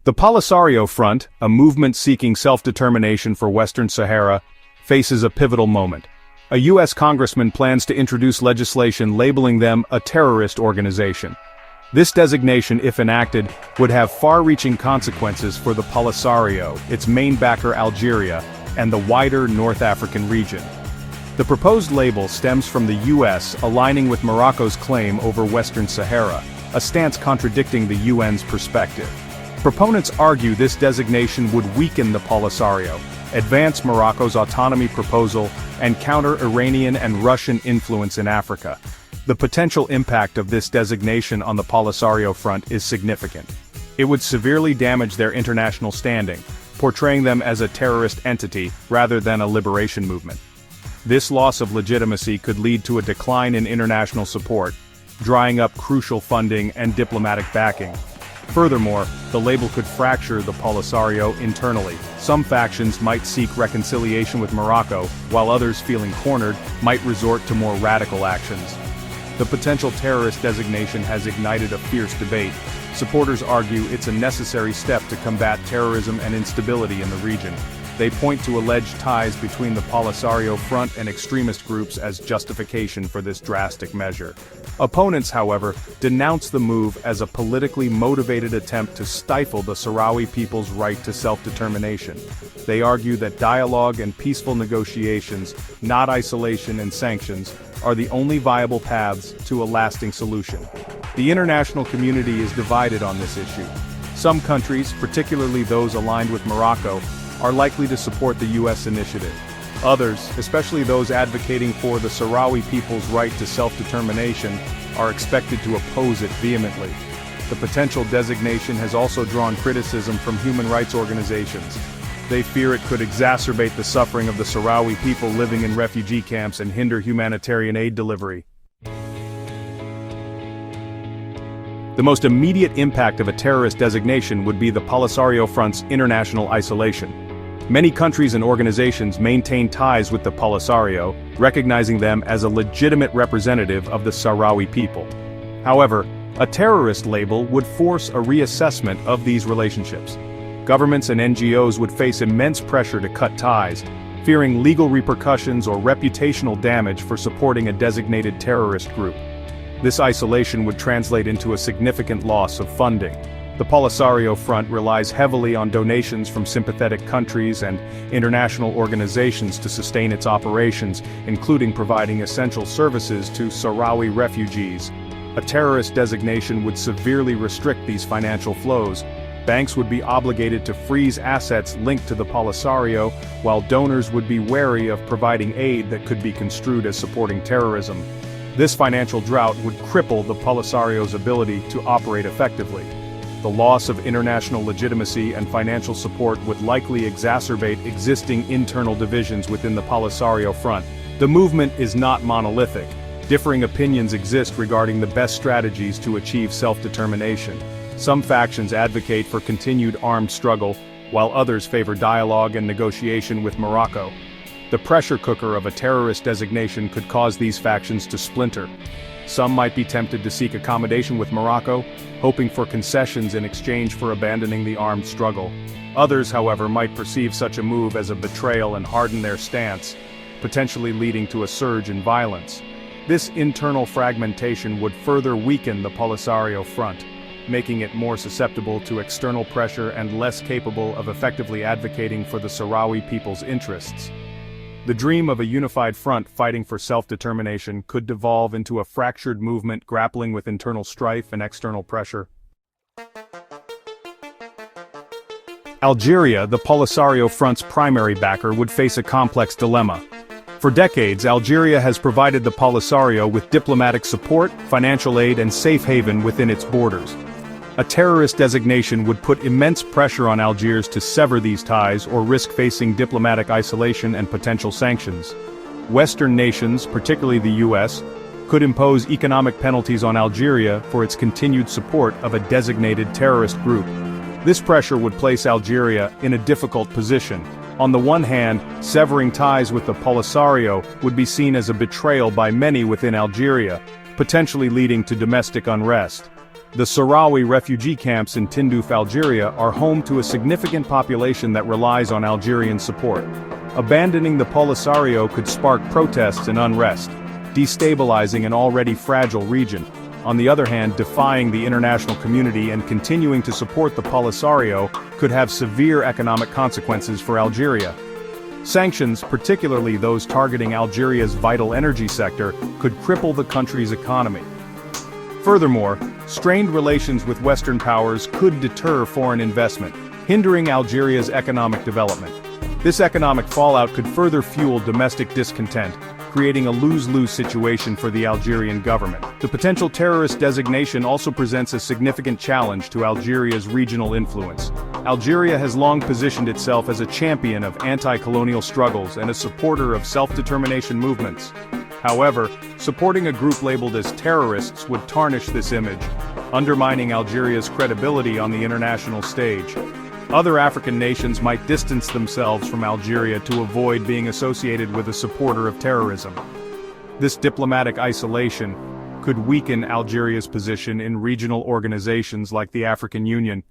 The Polisario Front, a movement seeking self-determination for Western Sahara, faces a pivotal moment. A U.S. congressman plans to introduce legislation labeling them a terrorist organization. This designation, if enacted, would have far-reaching consequences for the Polisario, its main backer Algeria, and the wider North African region. The proposed label stems from the U.S. aligning with Morocco's claim over Western Sahara, a stance contradicting the UN's perspective. Proponents argue this designation would weaken the Polisario, advance Morocco's autonomy proposal, and counter Iranian and Russian influence in Africa. The potential impact of this designation on the Polisario Front is significant. It would severely damage their international standing, portraying them as a terrorist entity rather than a liberation movement. This loss of legitimacy could lead to a decline in international support, drying up crucial funding and diplomatic backing. Furthermore, the label could fracture the Polisario internally. Some factions might seek reconciliation with Morocco, while others, feeling cornered, might resort to more radical actions. The potential terrorist designation has ignited a fierce debate. Supporters argue it's a necessary step to combat terrorism and instability in the region. They point to alleged ties between the Polisario Front and extremist groups as justification for this drastic measure. Opponents, however, denounce the move as a politically motivated attempt to stifle the Sahrawi people's right to self-determination. They argue that dialogue and peaceful negotiations, not isolation and sanctions, are the only viable paths to a lasting solution. The international community is divided on this issue. Some countries, particularly those aligned with Morocco, are likely to support the U.S. initiative. Others, especially those advocating for the Sahrawi people's right to self-determination, are expected to oppose it vehemently. The potential designation has also drawn criticism from human rights organizations. They fear it could exacerbate the suffering of the Sahrawi people living in refugee camps and hinder humanitarian aid delivery. The most immediate impact of a terrorist designation would be the Polisario Front's international isolation. Many countries and organizations maintain ties with the Polisario, recognizing them as a legitimate representative of the Sahrawi people. However, a terrorist label would force a reassessment of these relationships. Governments and NGOs would face immense pressure to cut ties, fearing legal repercussions or reputational damage for supporting a designated terrorist group. This isolation would translate into a significant loss of funding. The Polisario Front relies heavily on donations from sympathetic countries and international organizations to sustain its operations, including providing essential services to Sahrawi refugees. A terrorist designation would severely restrict these financial flows. Banks would be obligated to freeze assets linked to the Polisario, while donors would be wary of providing aid that could be construed as supporting terrorism. This financial drought would cripple the Polisario's ability to operate effectively. The loss of international legitimacy and financial support would likely exacerbate existing internal divisions within the Polisario Front. The movement is not monolithic. Differing opinions exist regarding the best strategies to achieve self-determination. Some factions advocate for continued armed struggle, while others favor dialogue and negotiation with Morocco. The pressure cooker of a terrorist designation could cause these factions to splinter. Some might be tempted to seek accommodation with Morocco, hoping for concessions in exchange for abandoning the armed struggle. Others, however, might perceive such a move as a betrayal and harden their stance, potentially leading to a surge in violence. This internal fragmentation would further weaken the Polisario Front, making it more susceptible to external pressure and less capable of effectively advocating for the Sahrawi people's interests. The dream of a unified front fighting for self-determination could devolve into a fractured movement grappling with internal strife and external pressure. Algeria, the Polisario Front's primary backer, would face a complex dilemma. For decades, Algeria has provided the Polisario with diplomatic support, financial aid, and safe haven within its borders. A terrorist designation would put immense pressure on Algiers to sever these ties or risk facing diplomatic isolation and potential sanctions. Western nations, particularly the U.S., could impose economic penalties on Algeria for its continued support of a designated terrorist group. This pressure would place Algeria in a difficult position. On the one hand, severing ties with the Polisario would be seen as a betrayal by many within Algeria, potentially leading to domestic unrest. The Sahrawi refugee camps in Tindouf, Algeria are home to a significant population that relies on Algerian support. Abandoning the Polisario could spark protests and unrest, destabilizing an already fragile region. On the other hand, defying the international community and continuing to support the Polisario could have severe economic consequences for Algeria. Sanctions, particularly those targeting Algeria's vital energy sector, could cripple the country's economy. Furthermore, strained relations with Western powers could deter foreign investment, hindering Algeria's economic development. This economic fallout could further fuel domestic discontent, creating a lose-lose situation for the Algerian government. The potential terrorist designation also presents a significant challenge to Algeria's regional influence. Algeria has long positioned itself as a champion of anti-colonial struggles and a supporter of self-determination movements. However, supporting a group labeled as terrorists would tarnish this image, undermining Algeria's credibility on the international stage. Other African nations might distance themselves from Algeria to avoid being associated with a supporter of terrorism. This diplomatic isolation could weaken Algeria's position in regional organizations like the African Union,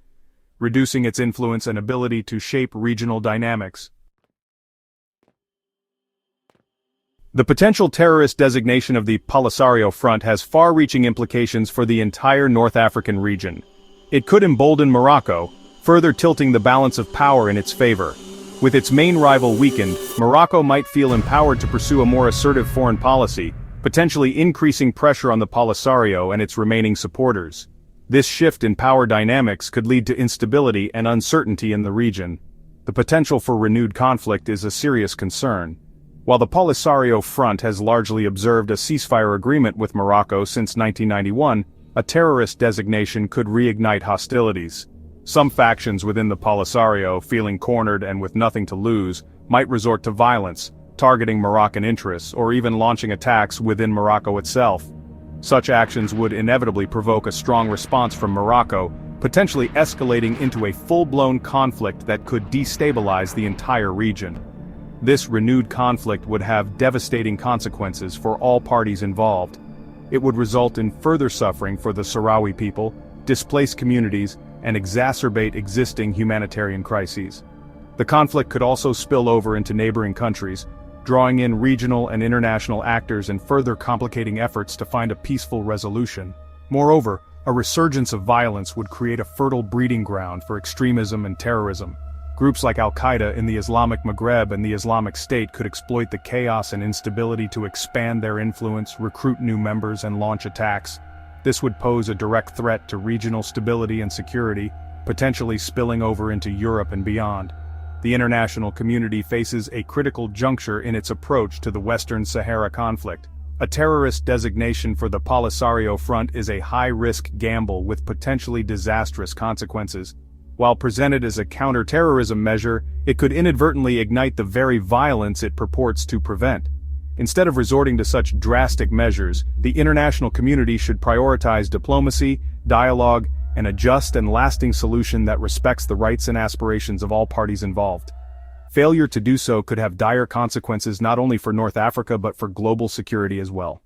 reducing its influence and ability to shape regional dynamics. The potential terrorist designation of the Polisario Front has far-reaching implications for the entire North African region. It could embolden Morocco, further tilting the balance of power in its favor. With its main rival weakened, Morocco might feel empowered to pursue a more assertive foreign policy, potentially increasing pressure on the Polisario and its remaining supporters. This shift in power dynamics could lead to instability and uncertainty in the region. The potential for renewed conflict is a serious concern. While the Polisario Front has largely observed a ceasefire agreement with Morocco since 1991, a terrorist designation could reignite hostilities. Some factions within the Polisario, feeling cornered and with nothing to lose, might resort to violence, targeting Moroccan interests or even launching attacks within Morocco itself. Such actions would inevitably provoke a strong response from Morocco, potentially escalating into a full-blown conflict that could destabilize the entire region. This renewed conflict would have devastating consequences for all parties involved. It would result in further suffering for the Sahrawi people, displaced communities, and exacerbate existing humanitarian crises. The conflict could also spill over into neighboring countries, drawing in regional and international actors and further complicating efforts to find a peaceful resolution. Moreover, a resurgence of violence would create a fertile breeding ground for extremism and terrorism. Groups like Al-Qaeda in the Islamic Maghreb and the Islamic State could exploit the chaos and instability to expand their influence, recruit new members, and launch attacks. This would pose a direct threat to regional stability and security, potentially spilling over into Europe and beyond. The international community faces a critical juncture in its approach to the Western Sahara conflict. A terrorist designation for the Polisario Front is a high-risk gamble with potentially disastrous consequences. While presented as a counter-terrorism measure, it could inadvertently ignite the very violence it purports to prevent. Instead of resorting to such drastic measures, the international community should prioritize diplomacy, dialogue, and a just and lasting solution that respects the rights and aspirations of all parties involved. Failure to do so could have dire consequences not only for North Africa but for global security as well.